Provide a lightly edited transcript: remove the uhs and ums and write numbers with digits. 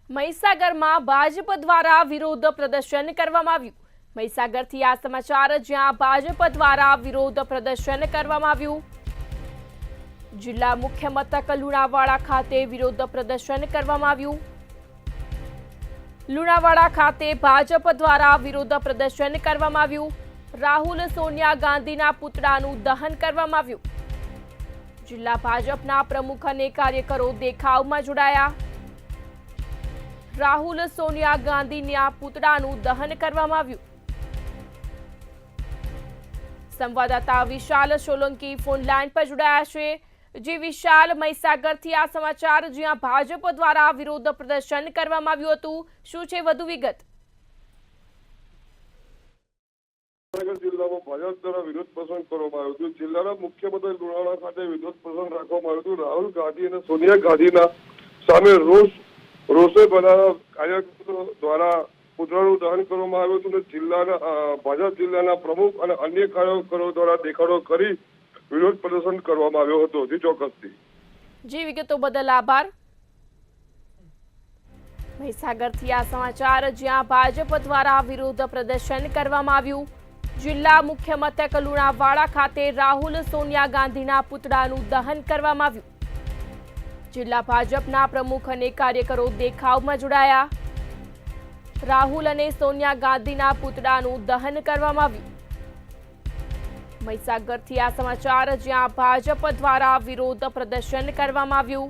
મહીસાગરમાં ભાજપ દ્વારા વિરોધ પ્રદર્શન કરવામાં આવ્યું। મહીસાગરથી આ સમાચાર, જ્યાં ભાજપ દ્વારા વિરોધ પ્રદર્શન કરવામાં આવ્યું। જિલ્લા મુખ્ય મથક લુણાવાડા ખાતે વિરોધ પ્રદર્શન કરવામાં આવ્યું। લુણાવાડા ખાતે ભાજપ દ્વારા વિરોધ પ્રદર્શન કરવામાં આવ્યું। રાહુલ સોનિયા ગાંધીના પુતળાનું દહન કરવામાં આવ્યું। જિલ્લા ભાજપના પ્રમુખ અને કાર્યકરો દેખાવમાં જોડાયા। રાહુલ સોનિયા ગાંધીના પુતળાનું દહન કરવામાં આવ્યું। સંવાદદાતા વિશાલ સોલંકી ફોન લાઈન પર જોડાયા છે। જે વિશાલ, મહીસાગરથી આ સમાચાર, જ્યાં ભાજપ દ્વારા વિરોધ પ્રદર્શન કરવામાં આવ્યું હતું, શું છે વધુ વિગત? જિલ્લામાં ભાજપ દ્વારા વિરોધ પ્રદર્શન કરવામાં આવ્યું હતું। જિલ્લાના મુખ્ય મથક લુણાવાડા ખાતે વિરોધ પ્રદર્શન રાખવામાં આવ્યું હતું। રાહુલ ગાંધી અને સોનિયા ગાંધીના સામે રોષે બનાવનાર કાર્યકરો દ્વારા પુતળાનું દહન કરવામાં આવ્યું હતું। જિલ્લાના ભાજપ જિલ્લાના પ્રમુખ અને અન્ય કાર્યકરો દ્વારા દેખાડો કરી વિરોધ પ્રદર્શન કરવામાં આવ્યો હતો। જી ચોક્કસથી જી, વિગતો બદલ આભાર। મહીસાગરથી આ સમાચાર, જ્યાં ભાજપ દ્વારા વિરોધ પ્રદર્શન કરવામાં આવ્યું। જિલ્લા મુખ્ય મથક લુણાવાડા ખાતે રાહુલ સોનિયા ગાંધીના પુતળાનું દહન કરવામાં આવ્યું। જિલ્લા ભાજપના પ્રમુખ અને કાર્યકરો દેખાવમાં જોડાયા। રાહુલ અને સોનિયા ગાંધીના પુતળાનું દહન કરવામાં આવ્યું। મહીસાગરથી આ સમાચાર, જ્યાં ભાજપ દ્વારા વિરોધ પ્રદર્શન કરવામાં આવ્યું।